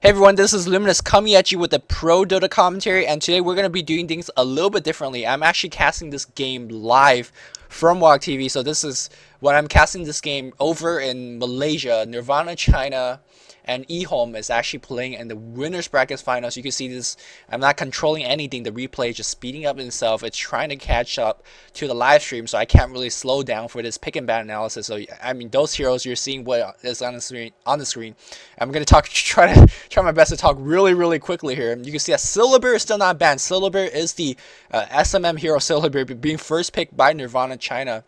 Hey everyone, this is Luminous coming at you with a pro Dota commentary, and today we're going to be doing things a little bit differently. I'm actually casting this game live from WOG TV, so this is when I'm casting this game over in Malaysia. Nirvana, China, and EHome is actually playing in the winners brackets finals. You can see this, I'm not controlling anything, the replay is just speeding up itself. It's trying to catch up to the live stream, so I can't really slow down for this pick and ban analysis. So I mean, those heroes, you're seeing what is on the screen. I'm gonna try my best to talk really quickly here. You can see that Syllabir is still not banned. Syllabir is the SMM hero. Syllabir being first picked by Nirvana China,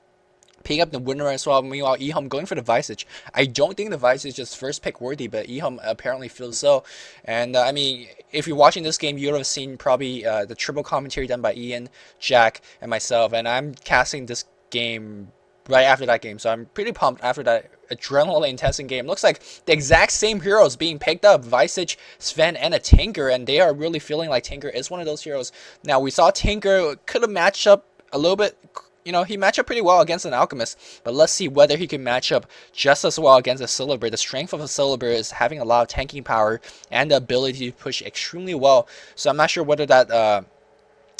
picking up the winner as well. Meanwhile, EHome going for the Visage. I don't think the Visage is just first pick worthy, but EHome apparently feels so. And I mean, if you're watching this game, you would have seen probably the triple commentary done by Ian, Jack, and myself. And I'm casting this game right after that game, so I'm pretty pumped after that adrenaline-intensive game. Looks like the exact same heroes being picked up: Visage, Sven, and a Tinker, and they are really feeling like Tinker is one of those heroes. Now, we saw Tinker could have matched up a little bit. You know, he matched up pretty well against an Alchemist, but let's see whether he can match up just as well against a Syllabir. The strength of a Syllabir is having a lot of tanking power and the ability to push extremely well, so I'm not sure whether that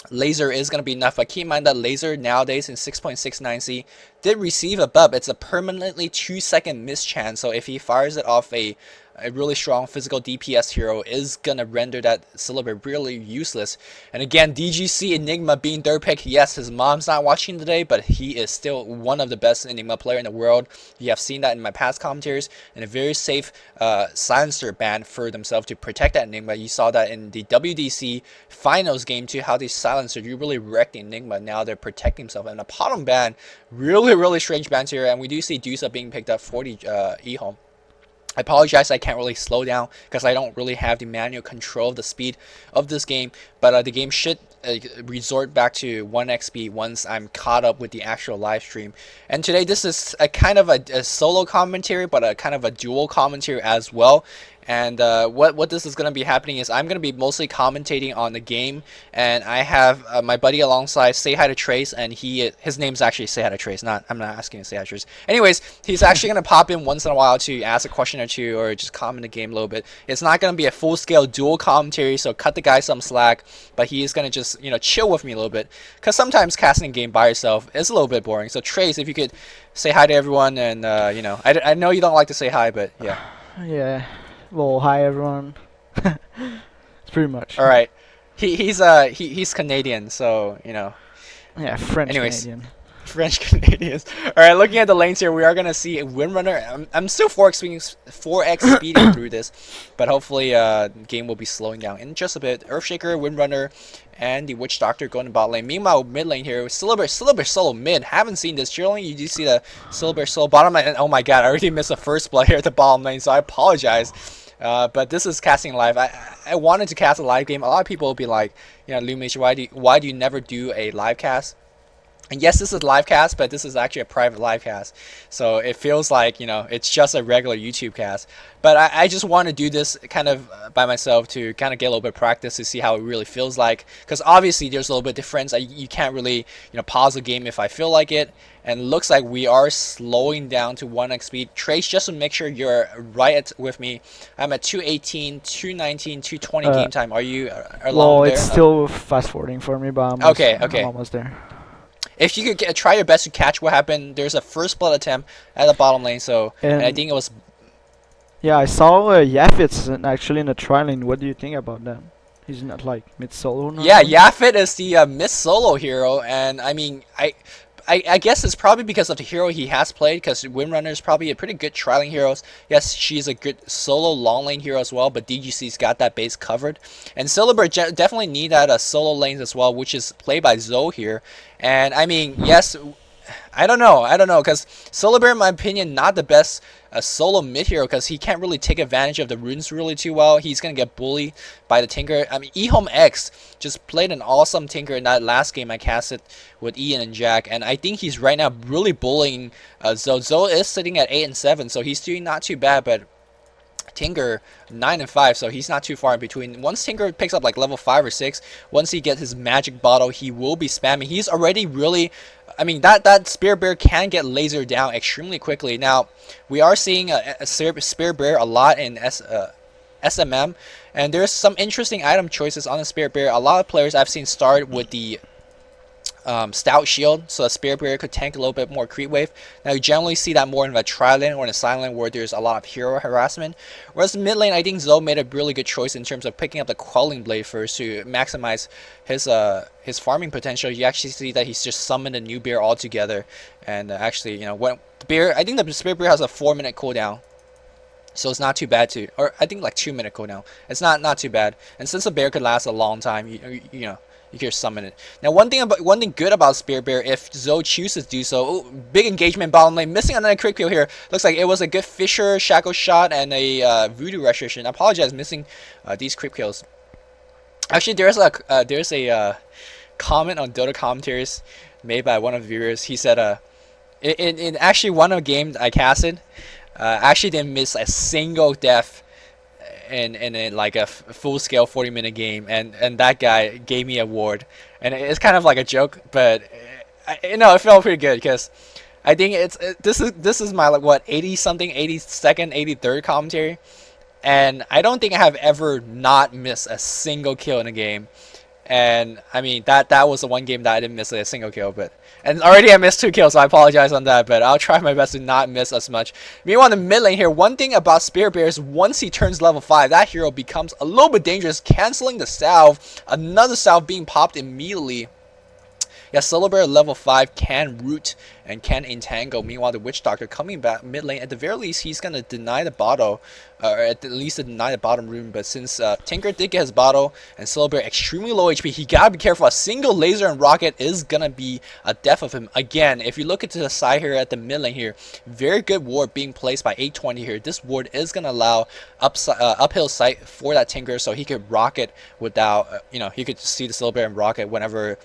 laser is going to be enough, but keep in mind that laser nowadays in 6.69C did receive a buff. It's a permanently 2-second miss chance, so if he fires it off a really strong physical DPS hero, is going to render that Syllabir really useless. And again, DGC Enigma being third pick. Yes, his mom's not watching today, but he is still one of the best Enigma player in the world. You have seen that in my past commentaries, and a very safe silencer ban for themselves to protect that Enigma. You saw that in the WDC finals game too, how they silenced, you really wrecked the Enigma. Now they're protecting themselves. And a bottom ban, really strange bans here, and we do see Dusa being picked up for the EHome. I apologize, I can't really slow down because I don't really have the manual control of the speed of this game, but the game should resort back to 1x speed once I'm caught up with the actual live stream. And today this is a kind of a solo commentary, but a kind of a dual commentary as well. And what this is going to be happening is I'm going to be mostly commentating on the game, and I have my buddy alongside, Say Hi to Trace, and his name's actually Say Hi to Trace. I'm not asking to say hi to Trace. Anyways, he's actually going to pop in once in a while to ask a question or two or just comment the game a little bit. It's not going to be a full-scale dual commentary, so cut the guy some slack, but he is going to just, you know, chill with me a little bit, because sometimes casting a game by yourself is a little bit boring. So Trace, if you could say hi to everyone, and you know, I know you don't like to say hi, but yeah. Yeah. Well, hi everyone. It's pretty much. All right, he's Canadian, so you know. Yeah, French Canadian. French Canadians. All right, looking at the lanes here, we are gonna see a Windrunner. I'm still 4x speeding through this, but hopefully the game will be slowing down in just a bit. Earthshaker, Windrunner, and the Witch Doctor going to bot lane. Meanwhile, mid lane here, Syllabir solo mid. Haven't seen this. Generally, you do see the Syllabir solo bottom lane. And oh my god, I already missed the first blood here at the bottom lane, so I apologize. But this is casting live. I wanted to cast a live game. A lot of people will be like, you know, Lumish, why do you never do a live cast? And yes, this is live cast, but this is actually a private live cast, so it feels like, you know, it's just a regular YouTube cast. But I just want to do this kind of by myself to kind of get a little bit of practice to see how it really feels like, because obviously there's a little bit of difference. You can't really, you know, pause the game if I feel like it, and it looks like we are slowing down to 1x speed. Trace, just to make sure you're right with me, I'm at 218, 219, 220 game time. Are you along there? Well, it's still fast forwarding for me, but I'm almost there. If you could try your best to catch what happened, there's a first blood attempt at the bottom lane, so and I think it was. Yeah, I saw Yafit's actually in the tri lane. What do you think about that? He's not like mid solo now? Yeah, Yafit is the mid solo hero, and I mean, I guess it's probably because of the hero he has played, because Windrunner is probably a pretty good trialing hero. Yes, she's a good solo long lane hero as well, but DGC's got that base covered. And Silver definitely need that solo lanes as well, which is played by Zoe here. And I mean, yes, I don't know, because Silver, in my opinion, not the best solo mid hero, because he can't really take advantage of the runes really too well. He's gonna get bullied by the Tinker. I mean, EHome X just played an awesome Tinker in that last game I casted with Ian and Jack, and I think he's right now really bullying Zoe. Zoe is sitting at 8 and 7, so he's doing not too bad, but Tinker 9 and 5, so he's not too far in between. Once Tinker picks up like level 5 or 6, once he gets his magic bottle, he will be spamming. He's already really, I mean, that Spear Bear can get lasered down extremely quickly. Now, we are seeing a Spear Bear a lot in SMM, and there's some interesting item choices on the Spear Bear. A lot of players I've seen start with the stout shield, so a Spear Bear could tank a little bit more creep wave. Now you generally see that more in a tri lane or in a silent lane where there's a lot of hero harassment. Whereas mid lane, I think Zoe made a really good choice in terms of picking up the Quelling Blade first to maximize his farming potential. You actually see that he's just summoned a new bear altogether, and actually, you know, when the bear, I think the Spear Bear has a 4-minute cooldown. So it's not too bad to, or I think like 2-minute cooldown. It's not too bad. And since the bear could last a long time, you know, you can summon it. Now, one thing good about Spear Bear, if Zoe chooses to do so, big engagement bottom lane, missing another crit kill here. Looks like it was a good Fisher Shackle Shot and a Voodoo Restoration. I apologize, missing these crit kills. Actually, there's a comment on Dota commentaries made by one of the viewers. He said, in actually one of the games I casted, I actually didn't miss a single death in like a full scale 40-minute game, and that guy gave me a award, and it's kind of like a joke, but you know, it felt pretty good because I think this is my like what 80 something 82nd 83rd commentary, and I don't think I have ever not missed a single kill in a game. And I mean that was the one game that I didn't miss a single kill, and already I missed 2 kills, so I apologize on that, but I'll try my best to not miss as much. Meanwhile, in the mid lane here, one thing about Spear Bear is once he turns level 5, that hero becomes a little bit dangerous, canceling the salve, another salve being popped immediately. Yeah, Solar Bear level 5 can root and can entangle. Meanwhile, the Witch Doctor coming back mid lane. At the very least, he's going to deny the bottle, or at least deny the bottom rune. But since Tinker did get his bottle and Solar Bear extremely low HP, he got to be careful. A single laser and rocket is going to be a death of him. Again, if you look into the side here at the mid lane here, very good ward being placed by 820 here. This ward is going to allow uphill sight for that Tinker, so he could rocket without, you know, he could see the Solar Bear and rocket whenever,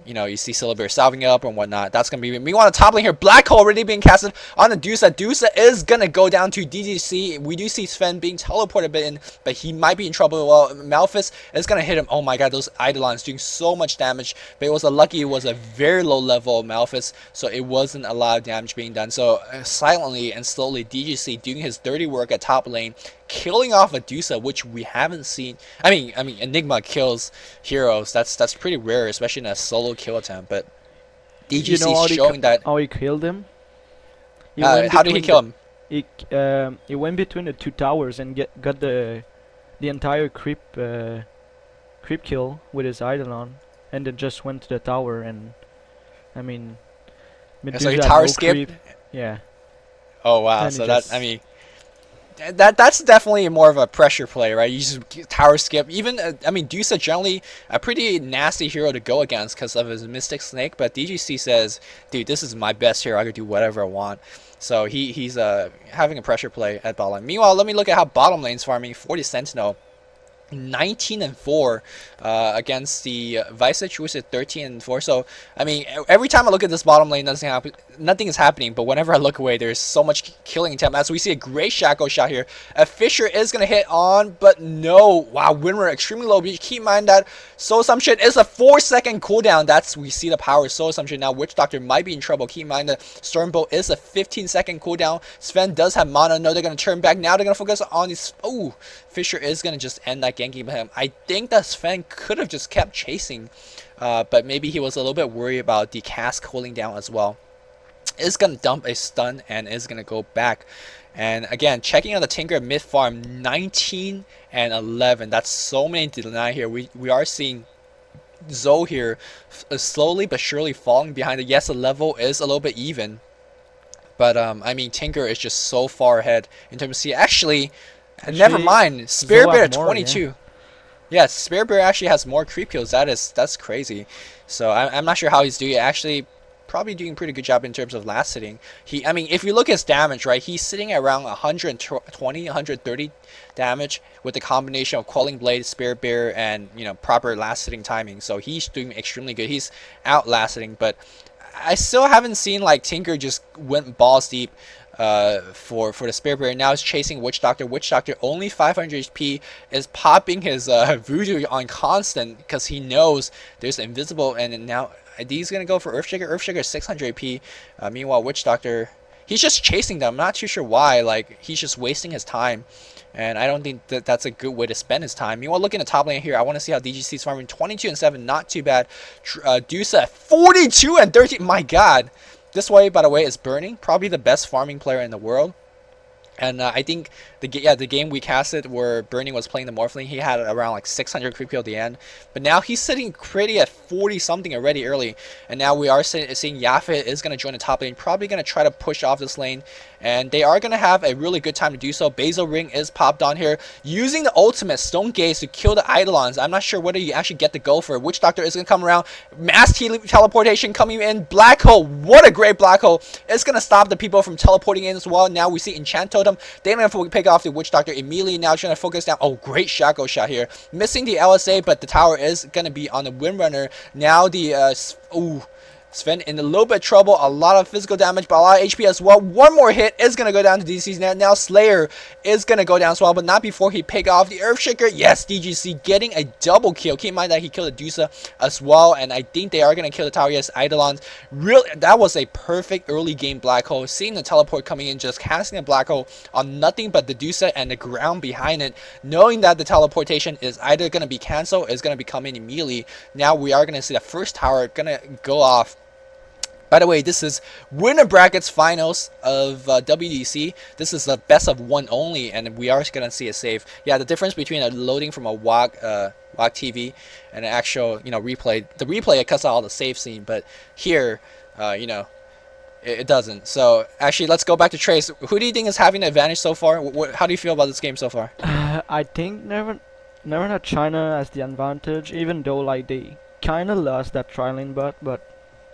you know, you see Silver salving up and whatnot. That's going to be... Meanwhile, top lane here, Black Hole already being casted on the Dusa. Dusa is going to go down to DGC. We do see Sven being teleported a bit in, but he might be in trouble. Well, Malphus is going to hit him. Oh my god, those Eidolons doing so much damage. But it was it was a very low level Malphus, so it wasn't a lot of damage being done. So silently and slowly, DGC doing his dirty work at top lane, killing off a Dusa, which we haven't seen. I mean, Enigma kills heroes. That's pretty rare, especially in a solo kill attempt. But DGC is showing that. How he killed him? How did he kill him? He went between the 2 towers and got the entire creep kill with his Eidolon, and then just went to the tower. And I mean, so he tower skipped. Yeah. Oh wow! And so that, I mean, that's definitely more of a pressure play, right? You just tower skip. Even I mean, Dusa generally a pretty nasty hero to go against because of his Mystic Snake, but DGC says, "Dude, this is my best hero. I could do whatever I want." So he's having a pressure play at bottom lane. Meanwhile, let me look at how bottom lane's farming. 40 Sentinel. 19 and 4 against the Visage, which is 13 and 4. So I mean, every time I look at this bottom lane, nothing is happening. But whenever I look away, there's so much killing attempt. As we see a great Shackle shot here, a Fisher is gonna hit on, but no. Wow, Winmer extremely low. But keep in mind that Soul Assumption is a 4-second cooldown. We see the power of Soul Assumption. Now Witch Doctor might be in trouble. Keep in mind that Stormbolt is a 15-second cooldown. Sven does have mana. No, they're gonna turn back. Now they're gonna focus on these. Oh, Fisher is gonna just end that Genki by him. I think that Sven could have just kept chasing, but maybe he was a little bit worried about the cast cooling down as well. Is gonna dump a stun and is gonna go back. And again, checking on the Tinker mid farm, 19 and 11. That's so many to deny here. We are seeing Zoe here slowly but surely falling behind it. Yes, the level is a little bit even, but I mean, Tinker is just so far ahead in terms of C. Actually, never Actually, mind. Zoe Spirit Bear have at more, yeah. 22. Yes, Spirit Bear actually has more creep kills. That's crazy. So I'm not sure how he's doing it. Actually, probably doing a pretty good job in terms of last sitting. I mean, if you look at his damage, right, he's sitting at around 120, 130 damage with the combination of Quelling Blade, Spirit Bear, and proper last sitting timing. So he's doing extremely good. He's out last sitting, but I still haven't seen like Tinker just went balls deep for the Spirit Bear. Now he's chasing Witch Doctor. Witch Doctor only 500 HP, is popping his Voodoo on constant because he knows there's invisible, and now he's gonna go for Earthshaker. Earthshaker is 600 AP. Meanwhile, Witch Doctor, he's just chasing them. I'm not too sure why. Like, he's just wasting his time. And I don't think that that's a good way to spend his time. Meanwhile, looking at the top lane here, I want to see how DGC is farming. 22 and 7, not too bad. Dusa 42 and 13. My God, this way, by the way, is Burning, probably the best farming player in the world. And I think the game we casted where Burning was playing the Morphling, he had around like 600 creep kill at the end. But now he's sitting pretty at 40 something already early. And now we are seeing Yafet is going to join the top lane, probably going to try to push off this lane. And they are going to have a really good time to do so. Basil Ring is popped on here, using the ultimate Stone Gaze to kill the Eidolons. I'm not sure whether you actually get the go for it. Witch Doctor is going to come around. Mass teleportation coming in. Black Hole, what a great Black Hole. It's going to stop the people from teleporting in as well. Now we see Enchant Totem. They're going to pick off the Witch Doctor immediately. Now trying to focus down. Oh, great Shackle shot here. Missing the LSA, but the tower is going to be on the Windrunner. Now the... Sven in a little bit of trouble, a lot of physical damage, but a lot of HP as well. One more hit is going to go down to DGC's net. Now Slayer is going to go down as well, but not before he pick off the Earthshaker. Yes, DGC getting a double kill. Keep in mind that he killed the Dusa as well, and I think they are going to kill the tower. Yes, Eidolons. Really, that was a perfect early game Black Hole. Seeing the teleport coming in, just casting a Black Hole on nothing but the Dusa and the ground behind it, knowing that the teleportation is either going to be cancelled or is going to be coming immediately. Now we are going to see the first tower going to go off. By the way, this is winner brackets finals of WDC. This is the best of one only, and we are going to see a save. Yeah, the difference between a loading from a WOG TV and an actual replay. The replay, it cuts out all the save scene, but here, it doesn't. So actually, let's go back to Trace. Who do you think is having the advantage so far? How do you feel about this game so far? I think Nirvana China has the advantage, even though like they kind of lost that trialing but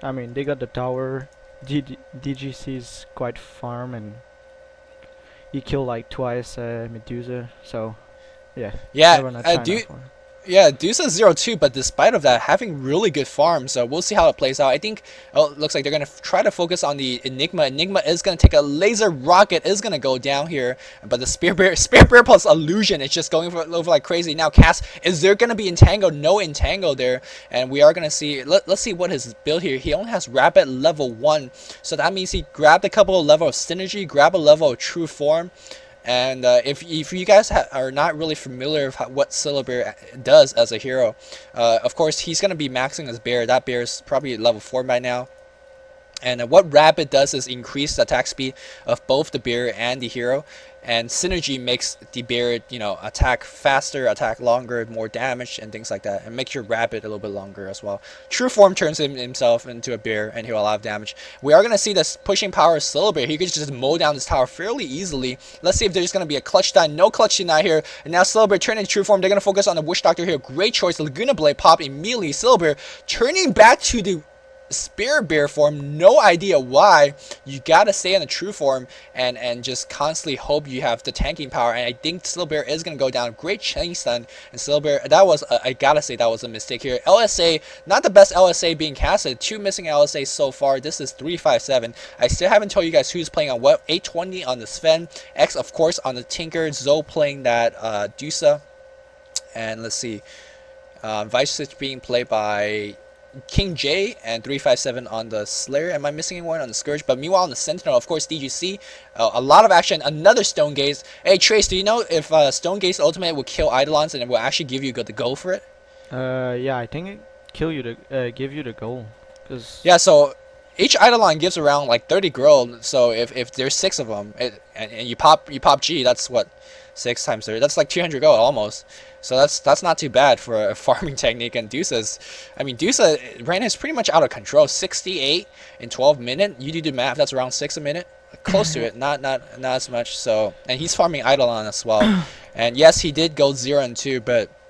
I mean, they got the tower. DGC is quite farm, and he killed like twice Medusa. So, yeah. Yeah, Dusa 0-2, but despite of that, having really good farm. So we'll see how it plays out. I think it looks like they're going to try to focus on the Enigma. Enigma is going to take a laser rocket, is going to go down here. But the Spirit Bear plus Illusion is just going over like crazy. Now, Cass, is there going to be Entangle? No Entangle there. And we are going to see, let's see what his build here. He only has Rapid level 1. So that means he grabbed a couple of level of Synergy, grab a level of True Form. And if you guys are not really familiar with what Syllabear does as a hero, of course he's going to be maxing his bear. That bear is probably level 4 by now. And what Rapid does is increase the attack speed of both the bear and the hero. And Synergy makes the bear, attack faster, attack longer, more damage, and things like that. And makes your Rapid a little bit longer as well. True Form turns himself into a bear, and he'll have damage. We are going to see this pushing power of Syllabear. He could just mow down this tower fairly easily. Let's see if there's going to be a clutch done. No clutch done here. And now Syllabear turning into True Form. They're going to focus on the Witch Doctor here. Great choice. Laguna Blade pop immediately. Syllabear turning back to the Spirit Bear form. No idea why. You gotta stay in the true form and just constantly hope you have the tanking power. And I think Syllabear is gonna go down. Great chain stun, and Syllabear, that was I gotta say that was a mistake here. LSA, not the best LSA being casted. 2 missing LSA so far. This is 357. I still haven't told you guys who's playing on what. 820 on the Sven, X of course on the Tinker, Zoe playing that Dusa, and let's see, Vice Switch being played by King J, and 357 on the Slayer. Am I missing anyone on the Scourge? But meanwhile on the Sentinel, of course, DGC, a lot of action. Another Stone Gaze. Hey Trace, do you know if Stone Gaze ultimate will kill Eidolons and it will actually give you the go for it? Yeah, I think it give you the goal. Yeah, so each Eidolon gives around like 30 gold. So if there's 6 of them, and you pop G, that's what, 6 times 30. That's like 200 gold almost. So that's not too bad for a farming technique. And Dusa's, I mean, Dusa right now is pretty much out of control. 68 in 12 minutes. You do the math. That's around 6 a minute. Close to it, not as much. So, and he's farming Eidolon as well. And yes, he did go 0 and 2, but